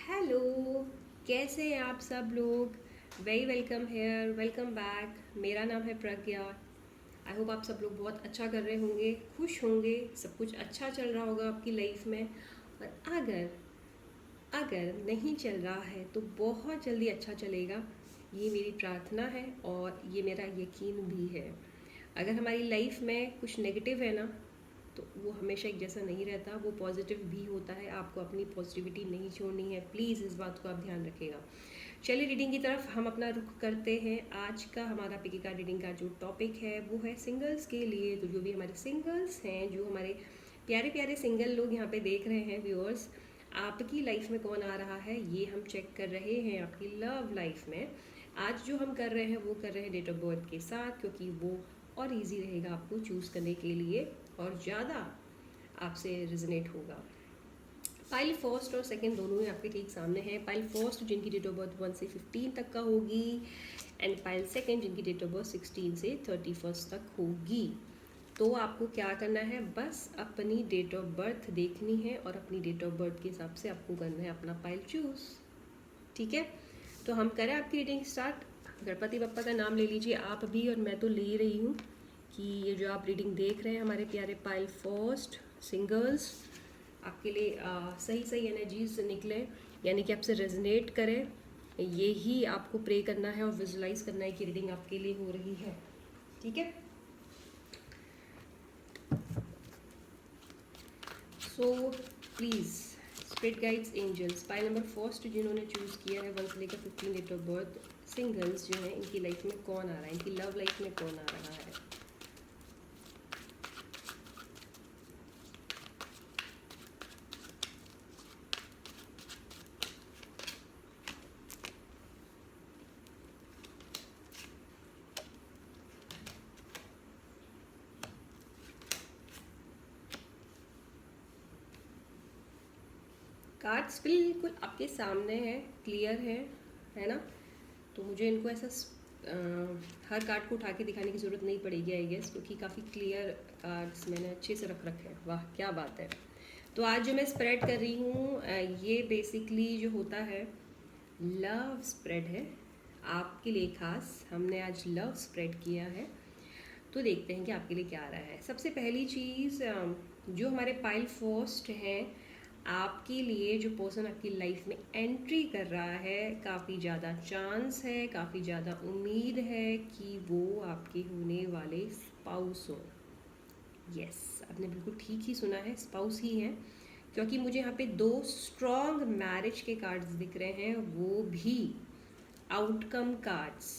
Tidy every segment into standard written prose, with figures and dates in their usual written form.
Hello, कैसे हैं आप सब लोग। Very welcome here, welcome back. मेरा नाम है प्रज्ञा। आई होप आप सब लोग बहुत अच्छा कर रहे होंगे, खुश होंगे, सब कुछ अच्छा चल रहा होगा आपकी लाइफ में। और अगर अगर नहीं चल रहा है तो बहुत जल्दी अच्छा चलेगा, ये मेरी प्रार्थना है और ये मेरा यकीन भी है। अगर हमारी लाइफ में कुछ नेगेटिव है ना, तो वो हमेशा एक जैसा नहीं रहता, वो पॉजिटिव भी होता है। आपको अपनी पॉजिटिविटी नहीं छोड़नी है, प्लीज़ इस बात को आप ध्यान रखिएगा। चलिए रीडिंग की तरफ हम अपना रुख करते हैं। आज का हमारा पिकी का रीडिंग का जो टॉपिक है वो है सिंगल्स के लिए। तो जो भी हमारे सिंगल्स हैं, जो हमारे प्यारे प्यारे सिंगल लोग यहाँ पे देख रहे हैं व्यूअर्स, आपकी लाइफ में कौन आ रहा है ये हम चेक कर रहे हैं आपकी लव लाइफ में। आज जो हम कर रहे हैं वो कर रहे हैं डेट ऑफ बर्थ के साथ, क्योंकि वो और इजी रहेगा आपको चूज़ करने के लिए और ज़्यादा आपसे रिजनेट होगा। पाइल फर्स्ट और सेकंड दोनों ही आपके ठीक सामने हैं। पाइल फर्स्ट जिनकी डेट ऑफ बर्थ 1 से 15 तक का होगी, एंड पाइल सेकंड जिनकी डेट ऑफ बर्थ 16 से 31 तक होगी। तो आपको क्या करना है, बस अपनी डेट ऑफ बर्थ देखनी है और अपनी डेट ऑफ बर्थ के हिसाब से आपको करना है अपना पाइल चूज। ठीक है, तो हम करें आपकी रीडिंग स्टार्ट। गणपति बप्पा का नाम ले लीजिए आप भी, और मैं तो ले ही रही हूँ कि ये जो आप रीडिंग देख रहे हैं हमारे प्यारे पाइल फर्स्ट सिंगल्स, आपके लिए सही सही एनर्जीज निकले, यानी कि आपसे रेजनेट करें। ये ही आपको प्रे करना है और विजुलाइज करना है कि रीडिंग आपके लिए हो रही है। ठीक है, so please spirit guides angels, pile number first जिन्होंने चूज़ किया है 1 से लेकर 15 डेट ऑफ बर्थ सिंगल्स जो है, इनकी लाइफ में कौन आ रहा है, इनकी लव लाइफ में कौन आ रहा है। कार्ड्स बिल्कुल आपके सामने है, क्लियर है ना। तो मुझे इनको ऐसा हर कार्ड को उठा के दिखाने की ज़रूरत नहीं पड़ेगी आई गेस, क्योंकि काफ़ी क्लियर कार्ड्स मैंने अच्छे से रख रखे हैं। वाह क्या बात है। तो आज जो मैं स्प्रेड कर रही हूँ ये बेसिकली जो होता है लव स्प्रेड है आपके लिए खास। हमने आज लव स्प्रेड किया है, तो देखते हैं कि आपके लिए क्या आ रहा है। सबसे पहली चीज़, जो हमारे पाइल फर्स्ट हैं, आपके लिए जो पर्सन आपकी लाइफ में एंट्री कर रहा है, काफ़ी ज़्यादा चांस है, काफ़ी ज़्यादा उम्मीद है कि वो आपके होने वाले स्पाउस हो। यस, आपने बिल्कुल ठीक ही सुना है, स्पाउस ही है, क्योंकि मुझे यहाँ पे 2 स्ट्रॉन्ग मैरिज के कार्ड्स दिख रहे हैं, वो भी आउटकम कार्ड्स।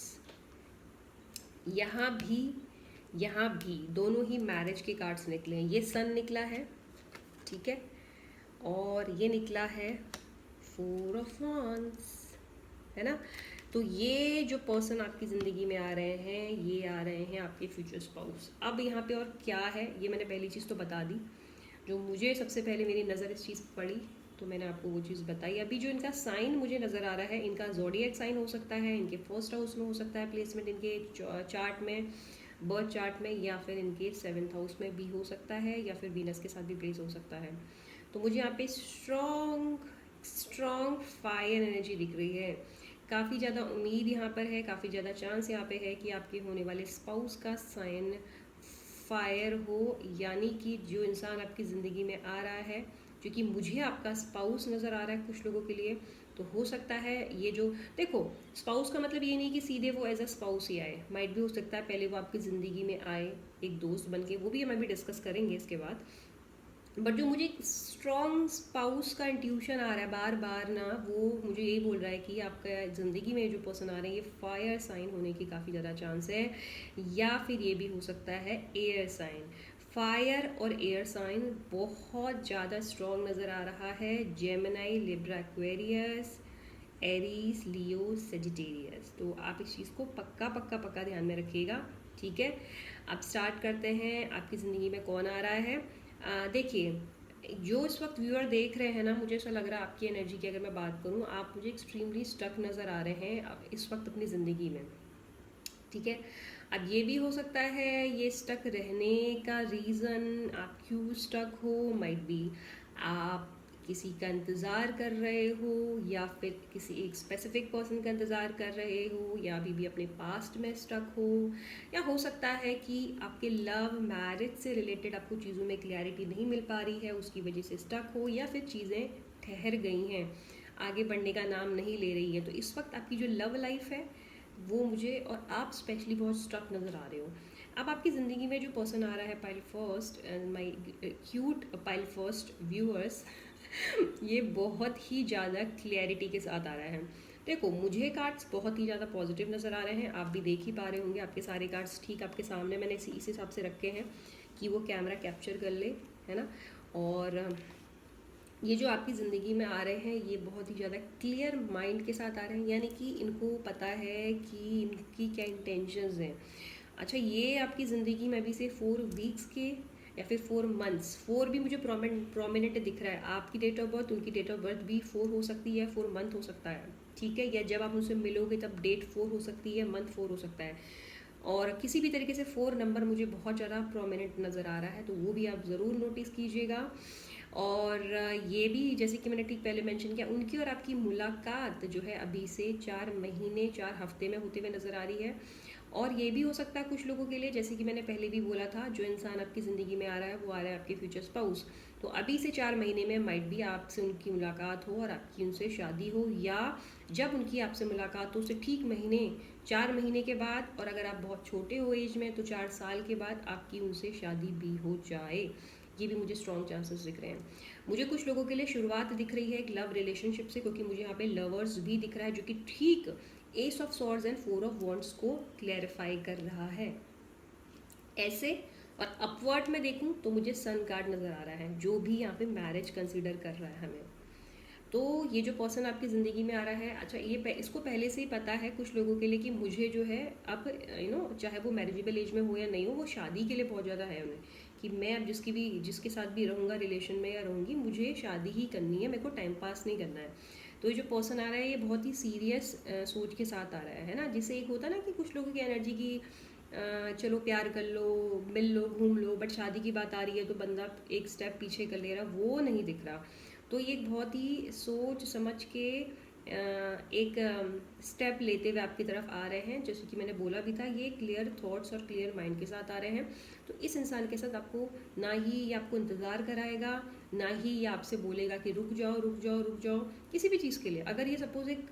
यहाँ भी दोनों ही मैरिज के कार्ड्स निकले हैं। ये सन निकला है, ठीक है, और ये निकला है 4 ऑफ वांड्स, है ना। तो ये जो पर्सन आपकी ज़िंदगी में आ रहे हैं, ये आ रहे हैं आपके फ्यूचर स्पाउस। अब यहाँ पे और क्या है, ये मैंने पहली चीज़ तो बता दी, जो मुझे सबसे पहले मेरी नज़र इस चीज़ पर पड़ी तो मैंने आपको वो चीज़ बताई। अभी जो इनका साइन मुझे नज़र आ रहा है, इनका ज़ोडिएक साइन हो सकता है, इनके फर्स्ट हाउस में हो सकता है प्लेसमेंट, इनके चार्ट में, बर्थ चार्ट में, या फिर इनके 7th हाउस में भी हो सकता है, या फिर वीनस के साथ भी प्लेस हो सकता है। तो मुझे यहाँ पे स्ट्रॉन्ग स्ट्रॉन्ग फायर एनर्जी दिख रही है। काफ़ी ज़्यादा उम्मीद यहाँ पर है, काफ़ी ज़्यादा चांस यहाँ पे है कि आपके होने वाले स्पाउस का साइन फायर हो, यानी कि जो इंसान आपकी ज़िंदगी में आ रहा है, क्योंकि मुझे आपका स्पाउस नज़र आ रहा है कुछ लोगों के लिए, तो हो सकता है ये जो, देखो स्पाउस का मतलब ये नहीं कि सीधे वो एज अ स्पाउस ही आए, माइट भी हो सकता है पहले वो आपकी ज़िंदगी में आए एक दोस्त बन के, वो भी हम अभी डिस्कस करेंगे इसके बाद। बट जो मुझे स्ट्रॉन्ग स्पाउस का इंट्यूशन आ रहा है बार बार ना, वो मुझे यही बोल रहा है कि आपका ज़िंदगी में जो पर्सन आ रहे हैं ये फायर साइन होने की काफ़ी ज़्यादा चांस है, या फिर ये भी हो सकता है एयर साइन। फायर और एयर साइन बहुत ज़्यादा स्ट्रॉन्ग नज़र आ रहा है। जेमिनाई, लिब्रा, एक्वेरियस, एरीज, लियो, सेजिटेरियस। तो आप इस चीज़ को पक्का पक्का पक्का ध्यान में रखिएगा। ठीक है, अब स्टार्ट करते हैं आपकी ज़िंदगी में कौन आ रहा है। देखिए जो इस वक्त व्यूअर देख रहे हैं ना, मुझे ऐसा लग रहा है आपकी एनर्जी की अगर मैं बात करूँ, आप मुझे एक्सट्रीमली स्टक नज़र आ रहे हैं इस वक्त अपनी ज़िंदगी में। ठीक है, अब ये भी हो सकता है ये स्टक रहने का रीज़न आप क्यों स्टक हो, माइट बी आप किसी का इंतज़ार कर रहे हो, या फिर किसी एक स्पेसिफिक पर्सन का इंतज़ार कर रहे हो, या अभी भी अपने पास्ट में स्टक हो, या हो सकता है कि आपके लव मैरिज से रिलेटेड आपको चीज़ों में क्लैरिटी नहीं मिल पा रही है, उसकी वजह से स्टक हो, या फिर चीज़ें ठहर गई हैं, आगे बढ़ने का नाम नहीं ले रही है। तो इस वक्त आपकी जो लव लाइफ है वो मुझे, और आप स्पेशली बहुत स्टक नज़र आ रहे हो। अब आपकी ज़िंदगी में जो पर्सन आ रहा है pile first, my cute pile first viewers, ये बहुत ही ज़्यादा क्लैरिटी के साथ आ रहा है। देखो, मुझे कार्ड्स बहुत ही ज़्यादा पॉजिटिव नज़र आ रहे हैं, आप भी देख ही पा रहे होंगे, आपके सारे कार्ड्स ठीक आपके सामने मैंने इस हिसाब से रखे हैं कि वो कैमरा कैप्चर कर ले, है ना। और ये जो आपकी ज़िंदगी में आ रहे हैं ये बहुत ही ज़्यादा क्लियर माइंड के साथ आ रहे हैं, यानी कि इनको पता है कि इनकी क्या इंटेंशंस हैं। अच्छा, ये आपकी ज़िंदगी में अभी से 4 वीक्स के या फिर 4 मंथ्स, 4 भी मुझे प्रोमिनेंट दिख रहा है। आपकी डेट ऑफ बर्थ, उनकी डेट ऑफ बर्थ भी 4 हो सकती है, 4 मंथ हो सकता है, ठीक है। या जब आप उनसे मिलोगे तब डेट 4 हो सकती है, मंथ 4 हो सकता है। और किसी भी तरीके से 4 नंबर मुझे बहुत ज़्यादा प्रोमिनेंट नज़र आ रहा है, तो वो भी आप ज़रूर नोटिस कीजिएगा। और ये भी जैसे कि मैंने ठीक पहले मेंशन किया, उनकी और आपकी मुलाकात जो है अभी से 4 महीने 4 हफ्ते में होते हुए नज़र आ रही है। और ये भी हो सकता है कुछ लोगों के लिए, जैसे कि मैंने पहले भी बोला था, जो इंसान आपकी ज़िंदगी में आ रहा है वो आ रहा है आपके फ्यूचर स्पाउस। तो अभी से 4 महीने में माइट भी आपसे उनकी मुलाकात हो और आपकी उनसे शादी हो, या जब उनकी आपसे मुलाकात हो उससे ठीक 4 महीने के बाद, और अगर आप बहुत छोटे हो एज में तो 4 साल के बाद आपकी उनसे शादी भी हो जाए। ये भी मुझे स्ट्रॉन्ग चांसेस दिख रहे हैं। मुझे कुछ लोगों के लिए शुरुआत दिख रही है एक लव रिलेशनशिप से, क्योंकि मुझे यहाँ पे लवर्स भी दिख रहा है, जो कि ठीक S of swords and 4 of wands को क्लैरिफाई कर रहा है ऐसे। और अपवर्ड में देखूं तो मुझे सन कार्ड नज़र आ रहा है, जो भी यहाँ पे मैरिज कंसिडर कर रहा है हमें। तो ये जो पर्सन आपकी ज़िंदगी में आ रहा है, अच्छा ये इसको पहले से ही पता है कुछ लोगों के लिए कि मुझे जो है अब चाहे वो मैरिजेबल एज में हो या नहीं हो, वो शादी के लिए बहुत ज़्यादा है उन्हें, कि मैं अब जिसके साथ भी रहूँगा रिलेशन में या रहूँगी, मुझे शादी ही करनी है, मेरे को टाइम पास नहीं करना है। तो ये जो पर्सन आ रहा है ये बहुत ही सीरियस सोच के साथ आ रहा है ना। जिसे एक होता है ना कि कुछ लोगों की एनर्जी की चलो प्यार कर लो, मिल लो, घूम लो, बट शादी की बात आ रही है तो बंदा एक स्टेप पीछे कर ले रहा, वो नहीं दिख रहा। तो ये एक बहुत ही सोच समझ के एक स्टेप लेते हुए आपकी तरफ आ रहे हैं। जैसे कि मैंने बोला भी था, ये क्लियर थॉट्स और क्लियर माइंड के साथ आ रहे हैं। तो इस इंसान के साथ आपको ना ही ये आपको इंतज़ार कराएगा, ना ही ये आपसे बोलेगा कि रुक जाओ रुक जाओ रुक जाओ, किसी भी चीज़ के लिए। अगर ये सपोज एक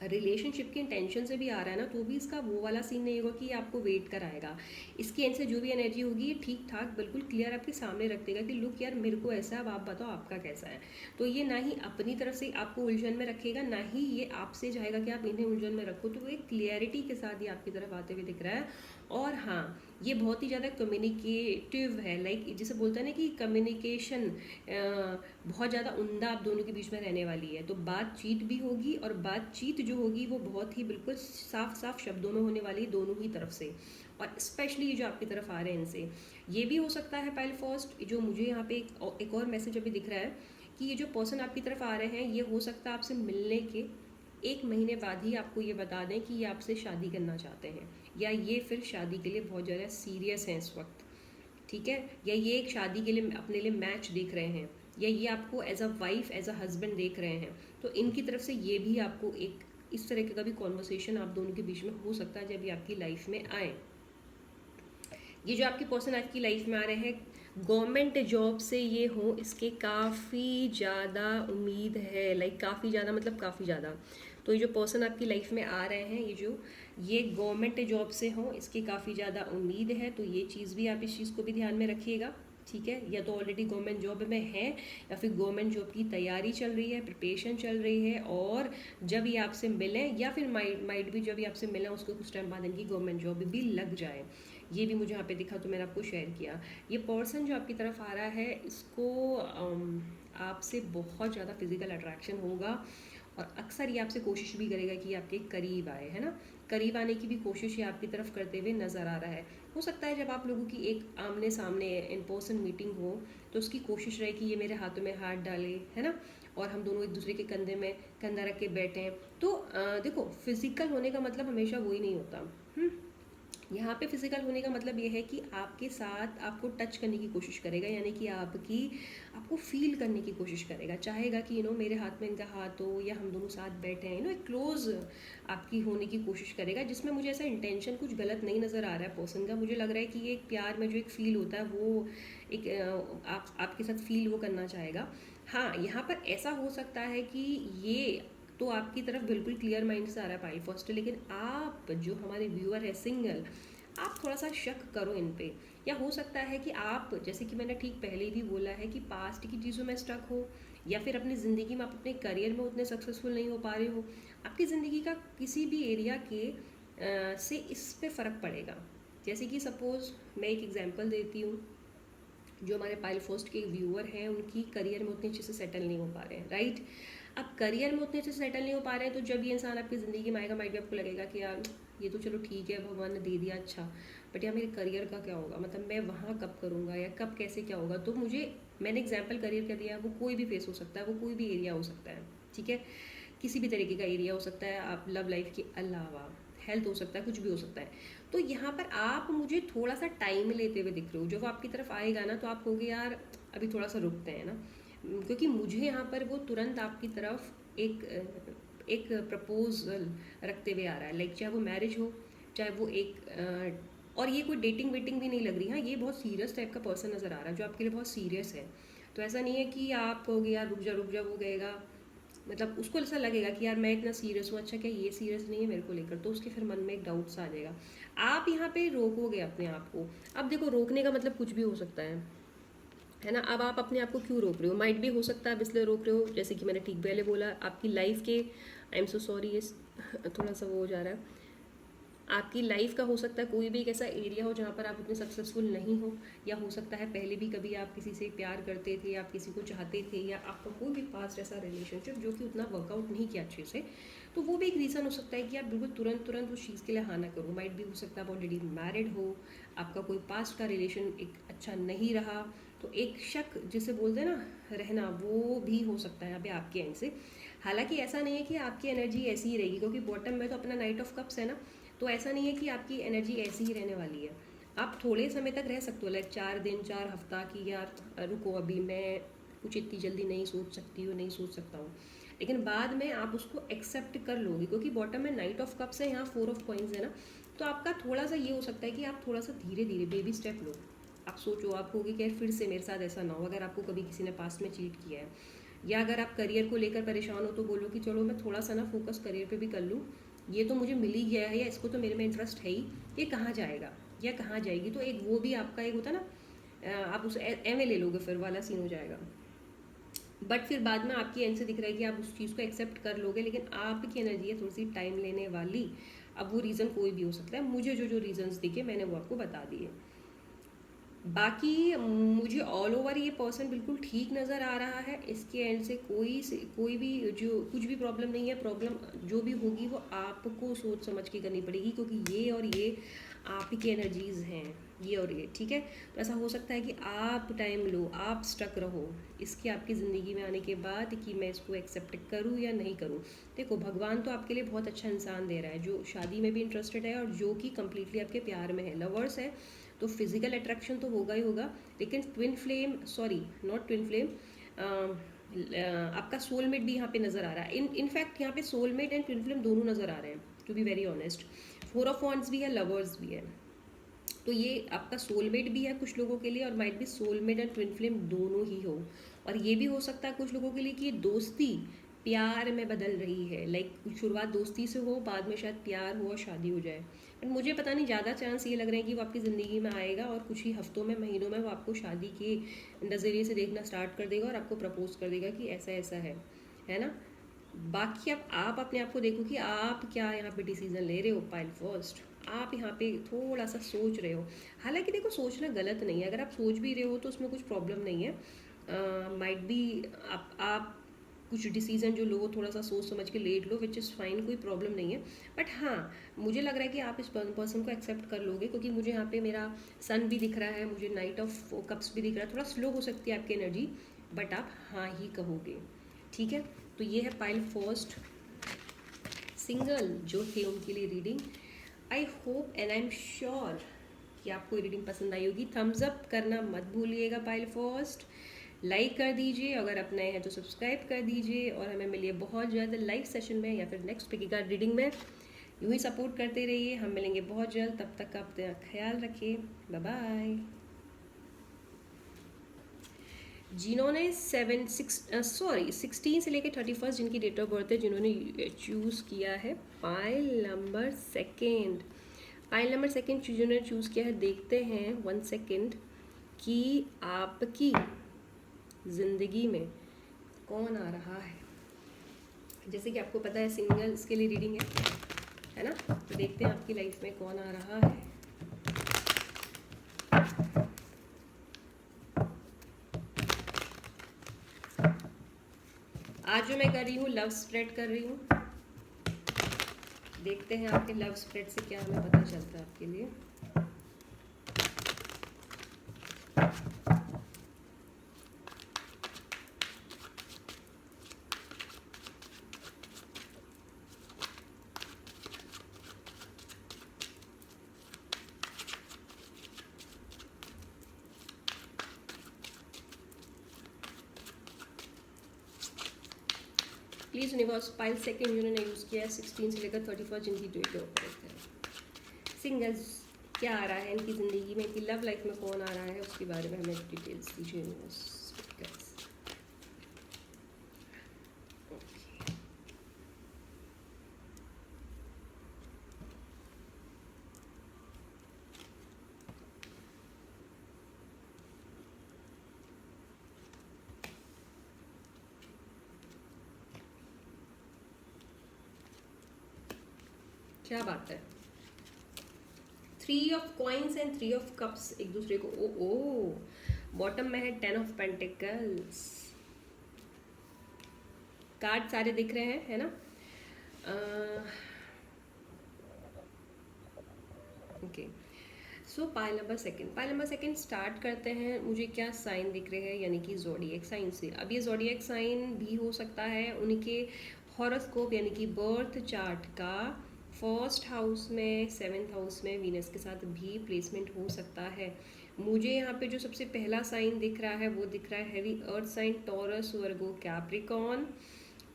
रिलेशनशिप की इंटेंशन से भी आ रहा है ना, तो भी इसका वो वाला सीन नहीं होगा कि आपको वेट कराएगा। इसकी एंड से जो भी एनर्जी होगी ये ठीक ठाक बिल्कुल क्लियर आपके सामने रख देगा कि लुक यार मेरे को ऐसा है, अब आप बताओ आपका कैसा है। तो ये ना ही अपनी तरफ से आपको उलझन में रखेगा, ना ही ये आपसे चाहेगा कि आप इन्हें उलझन में रखो। तो वो एक क्लियरिटी के साथ ये आपकी तरफ आते हुए दिख रहा है। और हाँ, ये बहुत ही ज़्यादा कम्युनिकेटिव है, लाइक जिसे बोलते हैं ना कि कम्युनिकेशन बहुत ज़्यादा उम्दा आप दोनों के बीच में रहने वाली है। तो बातचीत भी होगी, और बातचीत जो होगी वो बहुत ही बिल्कुल साफ साफ शब्दों में होने वाली है दोनों ही तरफ से। और स्पेशली जो आपकी तरफ आ रहे हैं इनसे, ये भी हो सकता है पाइल फर्स्ट, जो मुझे यहाँ पे एक और मैसेज अभी दिख रहा है कि ये जो पर्सन आपकी तरफ आ रहे हैं, ये हो सकता है आपसे मिलने के 1 महीने बाद ही आपको ये बता दें कि ये आपसे शादी करना चाहते हैं, या ये फिर शादी के लिए बहुत ज़्यादा सीरियस हैं इस वक्त, ठीक है। या ये एक शादी के लिए अपने लिए मैच देख रहे हैं, या ये आपको as a wife as a husband देख रहे हैं। तो इनकी तरफ से ये भी आपको एक इस तरह का भी कॉन्वर्सेशन आप दोनों के बीच में हो सकता है जब ये आपकी लाइफ में आए। ये जो आपके पर्सन आपकी लाइफ में आ रहे हैं, गवर्नमेंट जॉब से ये हो, इसके काफ़ी ज़्यादा उम्मीद है, लाइक काफ़ी ज़्यादा मतलब काफ़ी ज़्यादा। तो ये जो पर्सन आपकी लाइफ में आ रहे हैं, ये गवर्नमेंट जॉब से हो, इसकी काफ़ी ज़्यादा उम्मीद है। तो ये चीज़ भी आप इस चीज़ को भी ध्यान में रखिएगा, ठीक है। या तो ऑलरेडी गवर्नमेंट जॉब में है, या फिर गवर्नमेंट जॉब की तैयारी चल रही है, प्रिपरेशन चल रही है, और जब ये आपसे मिलें, या फिर माइट भी जब ये आपसे मिलें उसको कुछ टाइम बाद इनकी गवर्नमेंट जॉब भी लग जाए। ये भी मुझे यहाँ पे दिखा, तो मैंने आपको शेयर किया। ये पर्सन जो आपकी तरफ आ रहा है, इसको आपसे बहुत ज़्यादा फिजिकल अट्रैक्शन होगा, और अक्सर ये आपसे कोशिश भी करेगा कि आपके करीब आए, है ना। करीब आने की भी कोशिश ये आपकी तरफ करते हुए नज़र आ रहा है। हो सकता है जब आप लोगों की एक आमने सामने इन पर्सन मीटिंग हो, तो उसकी कोशिश रहे कि ये मेरे हाथों में हाथ डाले, है ना, और हम दोनों एक दूसरे के कंधे में कंधा रख के बैठें। तो देखो, फिजिकल होने का मतलब हमेशा वही नहीं होता। यहाँ पे फिजिकल होने का मतलब ये है कि आपके साथ आपको टच करने की कोशिश करेगा, यानी कि आपको फील करने की कोशिश करेगा, चाहेगा कि मेरे हाथ में इनका हाथ हो या हम दोनों साथ बैठे हैं, एक क्लोज आपकी होने की कोशिश करेगा, जिसमें मुझे ऐसा इंटेंशन कुछ गलत नहीं नज़र आ रहा है पर्सन का। मुझे लग रहा है कि ये एक प्यार में जो एक फ़ील होता है वो एक आपके साथ फील वो करना चाहेगा। हाँ, यहाँ पर ऐसा हो सकता है कि ये तो आपकी तरफ बिल्कुल क्लियर माइंड से आ रहा है पाइल फर्स्ट, लेकिन आप जो हमारे व्यूअर है सिंगल, आप थोड़ा सा शक करो इन पे। या हो सकता है कि आप, जैसे कि मैंने ठीक पहले भी बोला है, कि पास्ट की चीज़ों में स्टक हो, या फिर अपनी ज़िंदगी में आप अपने करियर में उतने सक्सेसफुल नहीं हो पा रहे हो। आपकी ज़िंदगी का किसी भी एरिया के से इस पे फ़र्क पड़ेगा। जैसे कि सपोज़ मैं एक एग्जांपल देती हूँ, जो हमारे पाइल फर्स्ट के व्यूअर हैं उनकी करियर में उतने अच्छे से सेटल नहीं हो पा रहे हैं, राइट। अब करियर में उतने अच्छे से सेटल नहीं हो पा रहे हैं, तो जब ये इंसान आपकी ज़िंदगी में आएगा, माइट भी आपको लगेगा कि यार ये तो चलो ठीक है, भगवान ने दे दिया, अच्छा, बट यार मेरे करियर का क्या होगा, मतलब मैं वहाँ कब करूँगा या कब कैसे क्या होगा। तो मैंने एग्जाम्पल करियर का दिया, वो कोई भी फेस हो सकता है, वो कोई भी एरिया हो सकता है, ठीक है, किसी भी तरीके का एरिया हो सकता है, आप लव लाइफ के अलावा, हेल्थ हो सकता है, कुछ भी हो सकता है। तो यहाँ पर आप मुझे थोड़ा सा टाइम लेते हुए दिख रहे हो, जब वो आपकी तरफ आएगा ना तो आप कहोगे यार अभी थोड़ा सा रुकते हैं ना, क्योंकि मुझे यहाँ पर वो तुरंत आपकी तरफ एक प्रपोजल रखते हुए आ रहा है, लाइक चाहे वो मैरिज हो, चाहे वो और ये कोई डेटिंग वेटिंग भी नहीं लग रही। हाँ, ये बहुत सीरियस टाइप का पर्सन नज़र आ रहा है जो आपके लिए बहुत सीरियस है। तो ऐसा नहीं है कि आप कहोगे यार रुक जा वो गएगा, मतलब उसको ऐसा लगेगा कि यार मैं इतना सीरियस हूँ, अच्छा क्या ये सीरियस नहीं है मेरे को लेकर, तो उसके फिर मन में एक डाउट सा आ जाएगा। आप यहाँ पे रोकोगे अपने आप को। अब देखो, रोकने का मतलब कुछ भी हो सकता है ना। अब आप अपने आप को क्यों रोक रहे हो, माइट भी हो सकता है आप इसलिए रोक रहे हो, जैसे कि मैंने ठीक पहले बोला, आपकी लाइफ के, आई एम सो सॉरी, ये थोड़ा सा वो हो जा रहा है, आपकी लाइफ का हो सकता है कोई भी एक ऐसा एरिया हो जहाँ पर आप उतने सक्सेसफुल नहीं हो, या हो सकता है पहले भी कभी आप किसी से प्यार करते थे, आप किसी को चाहते थे, या आपका कोई भी पास्ट ऐसा रिलेशनशिप जो कि उतना वर्कआउट नहीं किया अच्छे से, तो वो भी एक रीज़न हो सकता है कि आप बिल्कुल तुरंत तुरंत उस चीज़ के लिए हाँ ना करो। माइट भी हो सकता है आप ऑलरेडी मैरिड हो, आपका कोई पास्ट का रिलेशन एक अच्छा नहीं रहा, तो एक शक जिसे बोलते हैं ना रहना, वो भी हो सकता है अभी आपके एंड से। हालांकि ऐसा नहीं है कि आपकी एनर्जी ऐसी ही रहेगी, क्योंकि बॉटम में तो अपना नाइट ऑफ कप्स है ना, तो ऐसा नहीं है कि आपकी एनर्जी ऐसी ही रहने वाली है। आप थोड़े समय तक रह सकते हो, लाइक 4 दिन 4 हफ्ता की, यार रुको अभी मैं कुछ इतनी जल्दी नहीं सोच सकती हूँ, नहीं सोच सकता हूँ, लेकिन बाद में आप उसको एक्सेप्ट कर लोगे, क्योंकि बॉटम में नाइट ऑफ कप्स है, यहाँ 4 ऑफ कॉइन्स है ना। तो आपका थोड़ा सा ये हो सकता है कि आप थोड़ा सा धीरे धीरे बेबी स्टेप लो। आप सोचो, आप कहोगे कि फिर से मेरे साथ ऐसा ना हो, अगर आपको कभी किसी ने पास्ट में चीट किया है, या अगर आप करियर को लेकर परेशान हो तो बोलो कि चलो मैं थोड़ा सा ना फोकस करियर पे भी कर लूँ, ये तो मुझे मिल ही गया है, या इसको तो मेरे में इंटरेस्ट है ही, ये कहाँ जाएगा या कहाँ जाएगी। तो एक वो भी आपका एक होता है ना, आप उस एम ले लोगे, फिर वाला सीन हो जाएगा। बट फिर बाद में आपकी एंड से दिख रहा है कि आप उस चीज़ को एक्सेप्ट कर लोगे, लेकिन आपकी एनर्जी है थोड़ी सी टाइम लेने वाली। अब वो रीज़न कोई भी हो सकता है, मुझे जो जो रीजंस दिखे मैंने वो आपको बता दिए। बाकी मुझे ऑल ओवर ये पर्सन बिल्कुल ठीक नज़र आ रहा है, इसके एंड से कोई भी जो कुछ भी प्रॉब्लम नहीं है। प्रॉब्लम जो भी होगी वो आपको सोच समझ के करनी पड़ेगी, क्योंकि ये और ये आप ही की एनर्जीज़ हैं, ये और ये, ठीक है। तो ऐसा हो सकता है कि आप टाइम लो, आप स्टक रहो इसके आपकी ज़िंदगी में आने के बाद कि मैं इसको एक्सेप्ट करूँ या नहीं करूँ। देखो, भगवान तो आपके लिए बहुत अच्छा इंसान दे रहा है, जो शादी में भी इंटरेस्टेड है और जो कि कम्प्लीटली आपके प्यार में है, लवर्स है, तो फिजिकल अट्रैक्शन तो होगा ही होगा, लेकिन नॉट ट्विन फ्लेम, आपका सोलमेट भी यहाँ पे नज़र आ रहा है। इनफैक्ट यहाँ पे सोलमेट एंड ट्विन फ्लेम दोनों नज़र आ रहे हैं, to be very honest. 4 of wands भी है, लवर्स भी है, तो ये आपका सोलमेट भी है कुछ लोगों के लिए, और माइट भी सोलमेट एंड ट्विन फ्लेम दोनों ही हो। और ये भी हो सकता है कुछ लोगों के लिए कि ये दोस्ती प्यार में बदल रही है, लाइक शुरुआत दोस्ती से हो, बाद में शायद प्यार हो और शादी हो जाए। बट मुझे पता नहीं, ज़्यादा चांस ये लग रहे हैं कि वो आपकी ज़िंदगी में आएगा और कुछ ही हफ्तों में, महीनों में वो आपको शादी के नज़रिए से देखना स्टार्ट कर देगा और आपको प्रपोज कर देगा कि ऐसा ऐसा है ना। बाकी अब आप अपने आप को देखो कि आप क्या यहाँ पे डिसीजन ले रहे हो। पाइल फर्स्ट, आप यहाँ पे थोड़ा सा सोच रहे हो। हालांकि देखो, सोचना गलत नहीं है, अगर आप सोच भी रहे हो तो उसमें कुछ प्रॉब्लम नहीं है। माइट बी आप कुछ डिसीजन जो लो थोड़ा सा सोच समझ के लेट लो, विच इज़ फाइन, कोई प्रॉब्लम नहीं है। बट हाँ, मुझे लग रहा है कि आप इस पर्सन को एक्सेप्ट कर लोगे, क्योंकि मुझे यहाँ पे मेरा सन भी दिख रहा है, मुझे नाइट ऑफ कप्स भी दिख रहा है। थोड़ा स्लो हो सकती है आपकी एनर्जी, बट आप हाँ ही कहोगे, ठीक है। तो ये है पाइल फर्स्ट सिंगल जो थे उनके लिए reading. I hope and I am sure कि आपको रीडिंग पसंद आई होगी। थम्स अप करना मत भूलिएगा पाइल फर्स्ट, लाइक कर दीजिए, अगर आप नए हैं तो सब्सक्राइब कर दीजिए, और हमें मिलिए बहुत ज़्यादा लाइव सेशन में या फिर नेक्स्ट पिकी कार्ड रीडिंग में। यूँ ही सपोर्ट करते रहिए, हम मिलेंगे बहुत जल्द, तब तक आप अपना ख्याल रखिए, बाय बाय। जिन्होंने 16 से लेकर 31 जिनकी डेट ऑफ बर्थ है, जिन्होंने चूज़ किया है pile number second, pile number second जिन्होंने चूज़ किया है, देखते हैं 1 सेकेंड कि आपकी ज़िंदगी में कौन आ रहा है। जैसे कि आपको पता है सिंगल्स के लिए रीडिंग है ना, तो देखते हैं आपकी लाइफ में कौन आ रहा है। आज जो मैं कर रही हूँ लव स्प्रेड कर रही हूँ, देखते हैं आपके लव स्प्रेड से क्या हमें पता चलता है आपके लिए। प्लीज़ यूनिवर्स पाइल सेकेंड जिन्होंने यूज़ किया है 16 से लेकर 31 जिनकी डेट ऑफ बर्थ है, सिंगल्स क्या आ रहा है इनकी ज़िंदगी में, इनकी लव लाइफ में कौन आ रहा है, उसके बारे में हमें डिटेल्स दीजिए यूनिवर्स। क्या बात है, 3 of coins and 3 of cups एक दूसरे को, ओ बॉटम में है 10 ऑफ पेंटिकल्स। कार्ड सारे दिख रहे हैं, है ना। ओके, सो पाइल नंबर सेकेंड स्टार्ट करते हैं। मुझे क्या साइन दिख रहे हैं, यानी कि ज़ोडिएक साइन से। अब ये ज़ोडिएक साइन भी हो सकता है उनके हॉरोस्कोप यानी कि बर्थ चार्ट का फर्स्ट हाउस में, 7th हाउस में वीनस के साथ भी प्लेसमेंट हो सकता है। मुझे यहाँ पे जो सबसे पहला साइन दिख रहा है वो दिख रहा है heavy earth sign, Taurus, Virgo, Capricorn,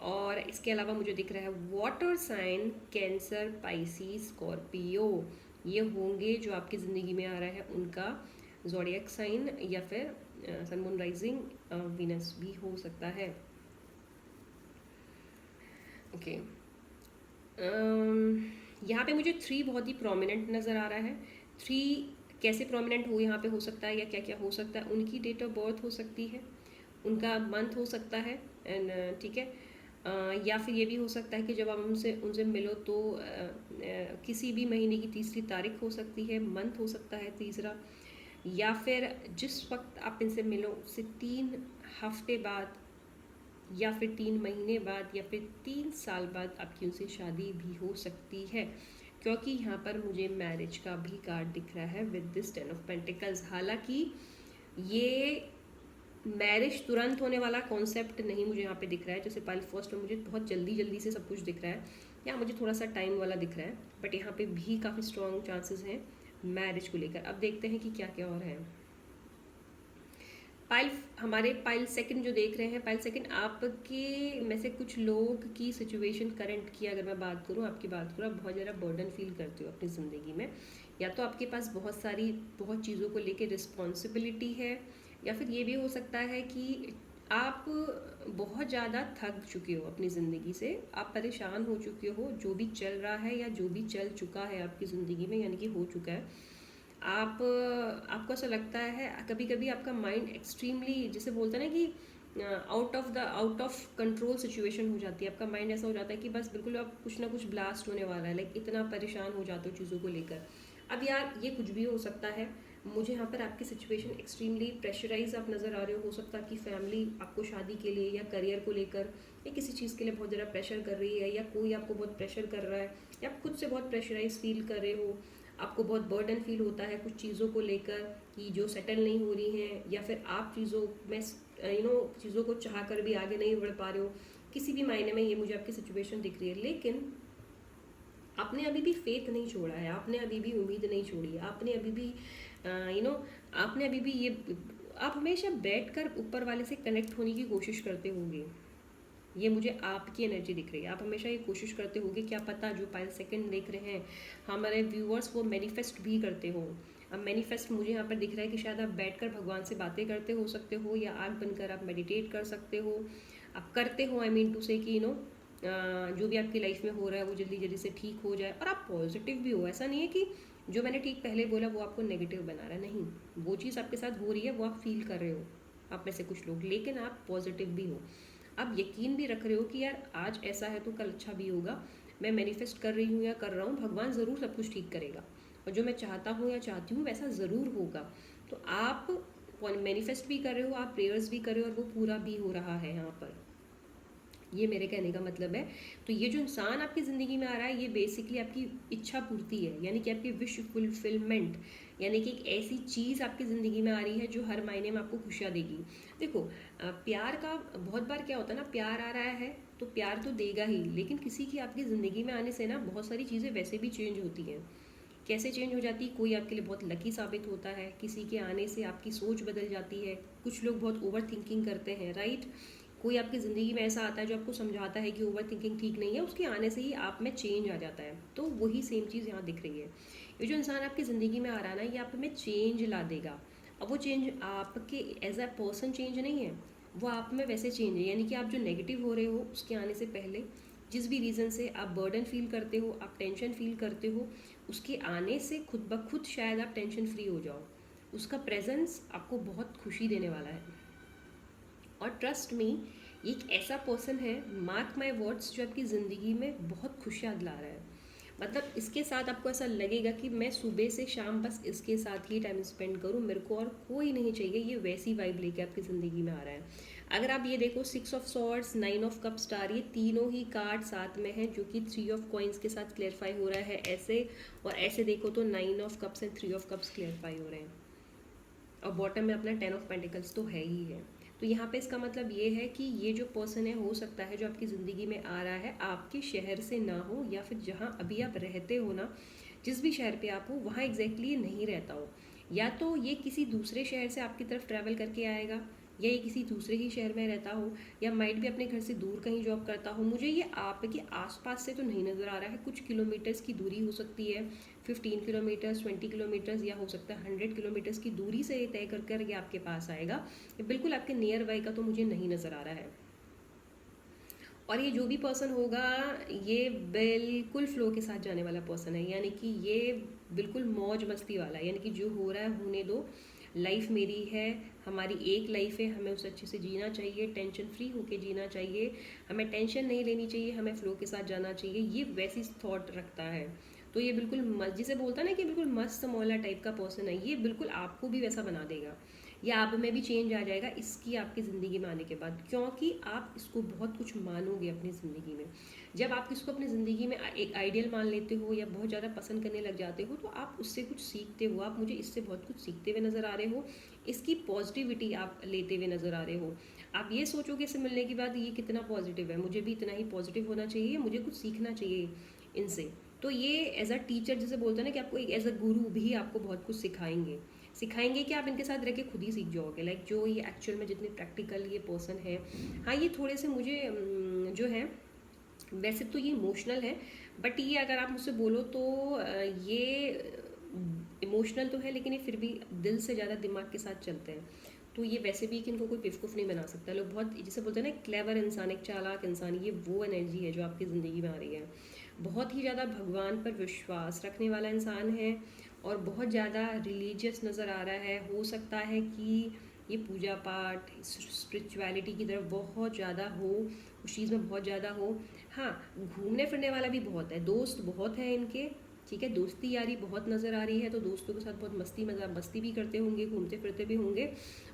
और इसके अलावा मुझे दिख रहा है water sign, Cancer, Pisces, Scorpio. ये होंगे जो आपकी ज़िंदगी में आ रहा है उनका ज़ोडिएक साइन, या फिर सन मून राइजिंग वीनस भी हो सकता है। ओके, यहाँ पे मुझे 3 बहुत ही प्रोमिनेंट नज़र आ रहा है। 3 कैसे प्रोमिनेंट हो यहाँ पे हो सकता है, या क्या क्या हो सकता है, उनकी डेट ऑफ बर्थ हो सकती है, उनका मंथ हो सकता है, एंड ठीक है, या फिर ये भी हो सकता है कि जब आप उनसे मिलो तो किसी भी महीने की तीसरी तारीख हो सकती है, मंथ हो सकता है तीसरा, या फिर जिस वक्त आप इनसे मिलो उससे 3 हफ्ते बाद, या फिर 3 महीने बाद, या फिर 3 साल बाद आपकी उनसे शादी भी हो सकती है, क्योंकि यहाँ पर मुझे मैरिज का भी कार्ड दिख रहा है विद दिस 10 ऑफ पेंटिकल्स। हालांकि ये मैरिज तुरंत होने वाला कॉन्सेप्ट नहीं मुझे यहाँ पे दिख रहा है, जैसे पाइल फर्स्ट में मुझे बहुत जल्दी जल्दी से सब कुछ दिख रहा है, या मुझे थोड़ा सा टाइम वाला दिख रहा है, बट यहाँ पे भी काफ़ी स्ट्रॉन्ग चांसेस हैं मैरिज को लेकर। अब देखते हैं कि क्या क्या और है। हमारे पाइल सेकंड जो देख रहे हैं, पाइल सेकंड आपके में से कुछ लोग की सिचुएशन करंट की अगर मैं बात करूँ, आपकी बात करूँ, आप बहुत ज़्यादा बर्डन फील करते हो अपनी ज़िंदगी में, या तो आपके पास बहुत चीज़ों को लेकर रिस्पॉन्सिबिलिटी है, या फिर ये भी हो सकता है कि आप बहुत ज़्यादा थक चुके हो अपनी ज़िंदगी से, आप परेशान हो चुके हो जो भी चल रहा है या जो भी चल चुका है आपकी ज़िंदगी में, यानी कि हो चुका है। आपको ऐसा लगता है कभी कभी आपका माइंड एक्सट्रीमली, जैसे बोलते हैं ना कि आउट ऑफ कंट्रोल सिचुएशन हो जाती है, आपका माइंड ऐसा हो जाता है कि बस बिल्कुल अब कुछ ना कुछ ब्लास्ट होने वाला है, लाइक इतना परेशान हो जाते हो चीज़ों को लेकर। अब यार ये कुछ भी हो सकता है, मुझे यहाँ पर आपकी सिचुएशन एक्सट्रीमली प्रेशराइज आप नज़र आ रहे हो सकता है कि फैमिली आपको शादी के लिए या करियर को लेकर या किसी चीज़ के लिए बहुत ज़्यादा प्रेशर कर रही है, या कोई आपको बहुत प्रेशर कर रहा है, या आप खुद से बहुत प्रेशराइज फील कर रहे हो, आपको बहुत बर्डन फील होता है कुछ चीज़ों को लेकर कि जो सेटल नहीं हो रही हैं, या फिर आप चीज़ों में चीज़ों को चाह कर भी आगे नहीं बढ़ पा रहे हो, किसी भी मायने में ये मुझे आपकी सिचुएशन दिख रही है। लेकिन आपने अभी भी फेथ नहीं छोड़ा है, आपने अभी भी उम्मीद नहीं छोड़ी है, आपने अभी भी यू नो आपने अभी भी ये, आप हमेशा बैठकर ऊपर वाले से कनेक्ट होने की कोशिश करते होंगे। ये मुझे आपकी एनर्जी दिख रही है। आप हमेशा ये कोशिश करते होगे, क्या पता जो 5 सेकंड देख रहे हैं हमारे व्यूअर्स वो मैनिफेस्ट भी करते हो। अब मैनिफेस्ट मुझे यहाँ पर दिख रहा है कि शायद आप बैठकर भगवान से बातें करते हो सकते हो, या आँख बनकर आप मेडिटेट कर सकते हो। आप करते हो, आई मीन टू से कि जो भी आपकी लाइफ में हो रहा है वो जल्दी जल्दी से ठीक हो जाए, और आप पॉजिटिव भी हो। ऐसा नहीं है कि जो मैंने ठीक पहले बोला वो आपको नेगेटिव बना रहा है, नहीं, वो चीज़ आपके साथ हो रही है, वो आप फील कर रहे हो, आप में से कुछ लोग, लेकिन आप पॉजिटिव भी हो। आप यकीन भी रख रहे हो कि यार आज ऐसा है तो कल अच्छा भी होगा, मैं मैनिफेस्ट कर रही हूँ या कर रहा हूँ, भगवान ज़रूर सब कुछ ठीक करेगा, और जो मैं चाहता हूँ या चाहती हूँ वैसा ज़रूर होगा। तो आप मैनिफेस्ट भी कर रहे हो, आप प्रेयर्स भी कर रहे हो, और वो पूरा भी हो रहा है यहाँ पर। ये मेरे कहने का मतलब है। तो ये जो इंसान आपकी ज़िंदगी में आ रहा है, ये बेसिकली आपकी इच्छा पूर्ति है, यानी कि आपकी विश फुलफिलमेंट, यानी कि एक ऐसी चीज़ आपकी ज़िंदगी में आ रही है जो हर महीने में आपको खुशियाँ देगी। देखो, प्यार का बहुत बार क्या होता है ना, प्यार आ रहा है तो प्यार तो देगा ही, लेकिन किसी की आपकी ज़िंदगी में आने से ना बहुत सारी चीज़ें वैसे भी चेंज होती हैं। कैसे चेंज हो जाती है? कोई आपके लिए बहुत लकी साबित होता है, किसी के आने से आपकी सोच बदल जाती है, कुछ लोग बहुत ओवर थिंकिंग करते हैं, राइट। कोई आपकी ज़िंदगी में ऐसा आता है जो आपको समझाता है कि ओवर थिंकिंग ठीक नहीं है, उसके आने से ही आप में चेंज आ जाता है। तो वही सेम चीज़ यहाँ दिख रही है। ये जो इंसान आपकी ज़िंदगी में आ रहा है ना, ये आप में चेंज ला देगा। अब वो चेंज आपके एज अ पर्सन चेंज नहीं है, वो आप में वैसे चेंज है, यानी कि आप जो नेगेटिव हो रहे हो उसके आने से पहले, जिस भी रीज़न से आप बर्डन फील करते हो, आप टेंशन फील करते हो, उसके आने से खुद ब खुद शायद आप टेंशन फ्री हो जाओ। उसका प्रेजेंस आपको बहुत खुशी देने वाला है। और ट्रस्ट मी, ये एक ऐसा पर्सन है, मार्क माई वर्ड्स, जो आपकी ज़िंदगी में बहुत खुशियाँ दिला रहा है। मतलब इसके साथ आपको ऐसा लगेगा कि मैं सुबह से शाम बस इसके साथ ही टाइम स्पेंड करूँ, मेरे को और कोई नहीं चाहिए। ये वैसी वाइब लेके आपकी ज़िंदगी में आ रहा है। अगर आप ये देखो, 6 of swords, 9 of cup, star, ये तीनों ही कार्ड साथ में हैं, जो कि 3 ऑफ कॉइन्स के साथ क्लेरिफाई हो रहा है ऐसे, और ऐसे देखो तो 9 of cups and 3 of cups clarify हो रहे हैं, और बॉटम में अपना 10 ऑफ पेंटिकल्स तो है ही है। तो यहाँ पे इसका मतलब ये है कि ये जो पर्सन है, हो सकता है जो आपकी ज़िंदगी में आ रहा है आपके शहर से ना हो, या फिर जहाँ अभी आप रहते हो ना, जिस भी शहर पे आप हो वहाँ एग्जैक्टली नहीं रहता हो, या तो ये किसी दूसरे शहर से आपकी तरफ ट्रैवल करके आएगा, या ये किसी दूसरे ही शहर में रहता हो, या माइट भी अपने घर से दूर कहीं जॉब करता हो। मुझे ये आपके आसपास से तो नहीं नज़र आ रहा है, कुछ किलोमीटर्स की दूरी हो सकती है, 15 किलोमीटर्स, 20 किलोमीटर्स, या हो सकता है 100 किलोमीटर्स की दूरी से ये तय कर कर ये आपके पास आएगा। ये बिल्कुल आपके नियर बाई का तो मुझे नहीं नज़र आ रहा है। और ये जो भी पर्सन होगा, ये बिल्कुल फ्लो के साथ जाने वाला पर्सन है, यानी कि ये बिल्कुल मौज मस्ती वाला है, यानी कि जो हो रहा है होने दो, लाइफ मेरी है, हमारी एक लाइफ है, हमें उसे अच्छे से जीना चाहिए, टेंशन फ्री होके जीना चाहिए, हमें टेंशन नहीं लेनी चाहिए, हमें फ्लो के साथ जाना चाहिए, ये वैसी थॉट रखता है। तो ये बिल्कुल जिसे बोलता है ना कि बिल्कुल मस्त मौला टाइप का पर्सन है, ये बिल्कुल आपको भी वैसा बना देगा, या आप में भी चेंज आ जाएगा इसकी आपकी ज़िंदगी में आने के बाद, क्योंकि आप इसको बहुत कुछ मानोगे अपनी ज़िंदगी में। जब आप इसको अपनी ज़िंदगी में एक आइडियल मान लेते हो या बहुत ज़्यादा पसंद करने लग जाते हो, तो आप उससे कुछ सीखते हो, आप मुझे इससे बहुत कुछ सीखते हुए नज़र आ रहे हो, इसकी पॉजिटिविटी आप लेते हुए नज़र आ रहे हो। आप ये सोचोगे इससे मिलने के बाद ये कितना पॉजिटिव है, मुझे भी इतना ही पॉजिटिव होना चाहिए, मुझे कुछ सीखना चाहिए इनसे। तो ये एज अ टीचर जैसे बोलते हैं ना कि आपको एक एज अ गुरु भी आपको बहुत कुछ सिखाएंगे कि आप इनके साथ रह के खुद ही सीख जाओगे। लाइक जो ये एक्चुअल में जितने प्रैक्टिकल ये पर्सन है, हाँ ये थोड़े से मुझे जो है, वैसे तो ये इमोशनल है, बट ये अगर आप मुझसे बोलो तो ये इमोशनल तो है, लेकिन ये फिर भी दिल से ज़्यादा दिमाग के साथ चलते हैं। तो ये वैसे भी कि इनको कोई बेवकूफ़ नहीं बना सकता। लोग बहुत जैसे बोलते हैं ना, क्लेवर इंसान, एक चालाक इंसान, ये वो एनर्जी है जो आपकी ज़िंदगी में आ रही है। बहुत ही ज़्यादा भगवान पर विश्वास रखने वाला इंसान है, और बहुत ज़्यादा रिलीजियस नज़र आ रहा है। हो सकता है कि ये पूजा पाठ, स्पिरिचुअलिटी की तरफ बहुत ज़्यादा हो, उस चीज़ में बहुत ज़्यादा हो। हाँ, घूमने फिरने वाला भी बहुत है, दोस्त बहुत है इनके, ठीक है, दोस्ती यारी बहुत नज़र आ रही है, तो दोस्तों के साथ बहुत मस्ती भी करते होंगे, घूमते फिरते भी होंगे।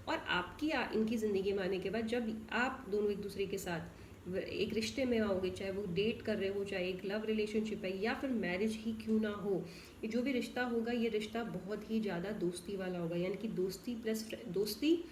और आपकी इनकी ज़िंदगी में आने के बाद जब आप दोनों एक दूसरे के साथ एक रिश्ते में आओगे, चाहे वो डेट कर रहे हो, चाहे एक लव रिलेशनशिप है, या फिर मैरिज ही क्यों ना हो, ये जो भी रिश्ता होगा, ये रिश्ता बहुत ही ज़्यादा दोस्ती वाला होगा, यानी कि दोस्ती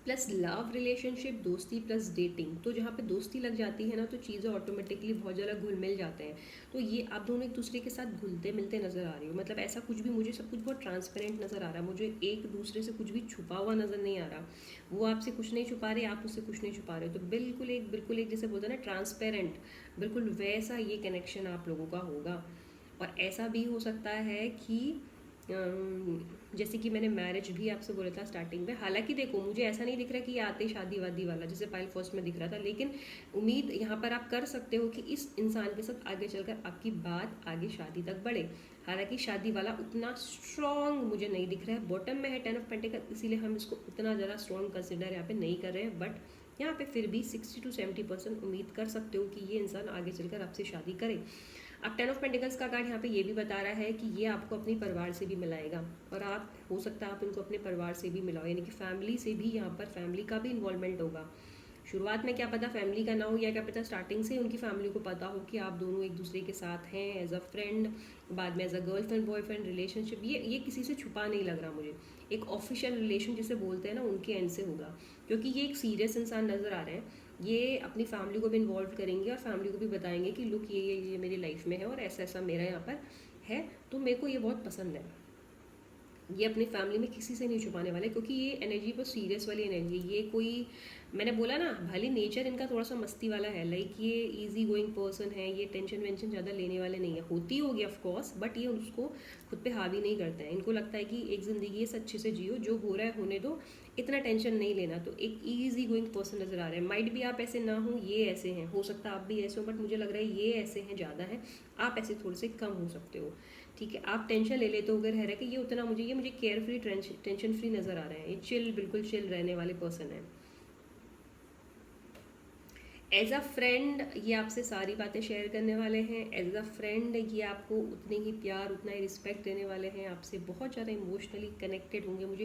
प्लस लव रिलेशनशिप, दोस्ती प्लस डेटिंग। तो जहाँ पे दोस्ती लग जाती है ना तो चीज़ें ऑटोमेटिकली बहुत ज़्यादा घुल मिल जाते हैं। तो ये आप दोनों एक दूसरे के साथ घुलते मिलते नज़र आ रही हो, मतलब ऐसा कुछ भी, मुझे सब कुछ बहुत ट्रांसपेरेंट नज़र आ रहा है, मुझे एक दूसरे से कुछ भी छुपा हुआ नज़र नहीं आ रहा। वो आपसे कुछ नहीं छुपा रहे, आप उससे कुछ नहीं छुपा रहे, तो बिल्कुल एक जैसे बोलते हैं ना ट्रांसपेरेंट, बिल्कुल वैसा ये कनेक्शन आप लोगों का होगा। और ऐसा भी हो सकता है कि जैसे कि मैंने मैरिज भी आपसे बोला था स्टार्टिंग में, हालांकि देखो मुझे ऐसा नहीं दिख रहा कि ये आते शादी वादी वाला जैसे पाइल फर्स्ट में दिख रहा था, लेकिन उम्मीद यहाँ पर आप कर सकते हो कि इस इंसान के साथ आगे चलकर आपकी बात आगे शादी तक बढ़े। हालांकि शादी वाला उतना स्ट्रॉन्ग मुझे नहीं दिख रहा है, बॉटम में है 10 ऑफ पेंटिकल, इसीलिए हम इसको उतना ज़्यादा स्ट्रॉन्ग कंसिडर यहाँ पे नहीं कर रहे हैं, बट यहाँ पे फिर भी 60 to 70% उम्मीद कर सकते हो कि ये इंसान आगे चलकर आपसे शादी करे। अब 10 ऑफ पेंटिकल्स का कार्ड यहाँ पे ये भी बता रहा है कि ये आपको अपने परिवार से भी मिलाएगा, और आप हो सकता है आप इनको अपने परिवार से भी मिलाओ, यानी कि फैमिली से भी, यहाँ पर फैमिली का भी इन्वॉल्वमेंट होगा। शुरुआत में क्या पता फैमिली का ना हो, या क्या पता स्टार्टिंग से उनकी फैमिली को पता हो कि आप दोनों एक दूसरे के साथ हैं एज अ फ्रेंड, बाद में as a girlfriend boyfriend relationship. ये किसी से छुपा नहीं लग रहा मुझे, एक ऑफिशियल रिलेशन जिसे बोलते हैं ना उनके एंड से होगा, क्योंकि ये एक सीरियस इंसान नज़र आ रहे हैं। ये अपनी फैमिली को भी इन्वॉल्व करेंगे और फैमिली को भी बताएंगे कि लुक ये मेरी लाइफ में है और ऐसा ऐसा मेरा यहाँ पर है, तो मेरे को ये बहुत पसंद है। ये अपनी फैमिली में किसी से नहीं छुपाने वाले, क्योंकि ये एनर्जी बहुत सीरियस वाली एनर्जी है। ये कोई, मैंने बोला ना भले नेचर इनका थोड़ा सा मस्ती वाला है, लाइक ये इजी गोइंग पर्सन है, ये टेंशन वेंशन ज़्यादा लेने वाले नहीं है, होती होगी ऑफ कोर्स, बट ये उसको खुद पे हावी नहीं करते हैं। इनको लगता है कि एक ज़िंदगी है अच्छे से जियो, जो हो रहा है होने दो, इतना टेंशन नहीं लेना। तो एक ईजी गोइंग पर्सन नज़र आ रहे हैं। माइट भी आप ऐसे ना हो, ये ऐसे हैं, हो सकता है आप भी ऐसे हो, बट मुझे लग रहा है ये ऐसे हैं ज़्यादा हैं, आप ऐसे थोड़े से कम हो सकते हो। ठीक है, आप टेंशन ले लेते हो अगर है कि ये उतना मुझे केयर फ्री टेंशन फ्री नज़र आ रहे हैं। ये चिल, बिल्कुल चिल रहने वाले पर्सन है। एज अ फ्रेंड ये आपसे सारी बातें शेयर करने वाले हैं। एज अ फ्रेंड ये आपको उतने ही प्यार, उतना ही रिस्पेक्ट देने वाले हैं, आपसे बहुत ज़्यादा इमोशनली कनेक्टेड होंगे। मुझे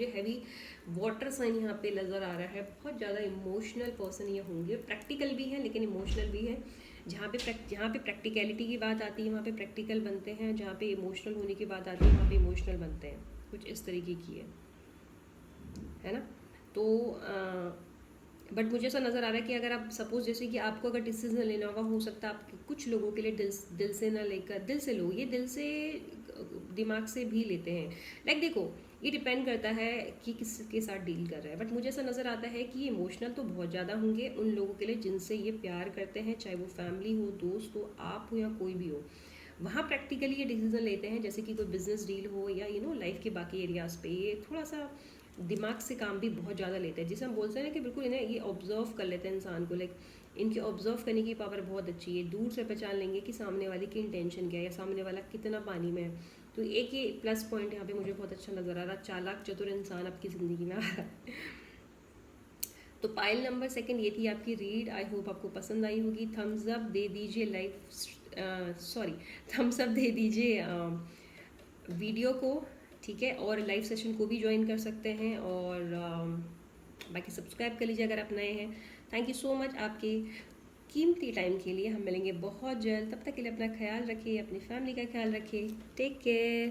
हैवी वाटर साइन यहाँ पे नज़र आ रहा है, बहुत ज़्यादा इमोशनल पर्सन ये होंगे। प्रैक्टिकल भी है लेकिन इमोशनल भी है। जहाँ पे प्रैक्टिकलिटी की बात आती है वहाँ पे प्रैक्टिकल बनते हैं, जहाँ पे इमोशनल होने की बात आती है वहाँ पे इमोशनल बनते हैं, कुछ इस तरीके की है ना। तो बट मुझे ऐसा नज़र आ रहा है कि अगर आप सपोज जैसे कि आपको अगर डिसीजन लेना होगा, हो सकता है आप कुछ लोगों के लिए दिल से ना लेकर, दिल से लो, ये दिल से दिमाग से भी लेते हैं। लाइक देखो ये डिपेंड करता है कि किसके साथ डील कर रहा है, बट मुझे ऐसा नज़र आता है कि ये इमोशनल तो बहुत ज़्यादा होंगे उन लोगों के लिए जिनसे ये प्यार करते हैं, चाहे वो फैमिली हो, दोस्त हो, आप हो या कोई भी हो। वहाँ प्रैक्टिकली ये डिसीजन लेते हैं, जैसे कि कोई बिजनेस डील हो या लाइफ के बाकी एरियाज़ पे ये थोड़ा सा दिमाग से काम भी बहुत ज़्यादा लेते हैं, जिसे हम बोलते हैं ना कि बिल्कुल इन्हें ये ऑब्जर्व कर लेते हैं इंसान को। लाइक इनकी ऑब्जर्व करने की पावर बहुत अच्छी है, दूर से पहचान लेंगे कि सामने वाले की इंटेंशन क्या है या सामने वाला कितना पानी में है। तो एक ये प्लस पॉइंट यहाँ पे मुझे बहुत अच्छा नज़र आ रहा है। चालाक चतुर इंसान आपकी ज़िंदगी में आ रहा है। तो पाइल नंबर सेकंड ये थी आपकी रीड। आई होप आपको पसंद आई होगी। थम्स अप दे दीजिए थम्स अप दे दीजिए वीडियो को, ठीक है, और लाइव सेशन को भी ज्वाइन कर सकते हैं, और बाकी सब्सक्राइब कर लीजिए अगर आप नए हैं। थैंक यू सो मच आपके कीमती टाइम के लिए। हम मिलेंगे बहुत जल्द, तब तक के लिए अपना ख्याल रखिए, अपनी फैमिली का ख्याल रखिए। Take care.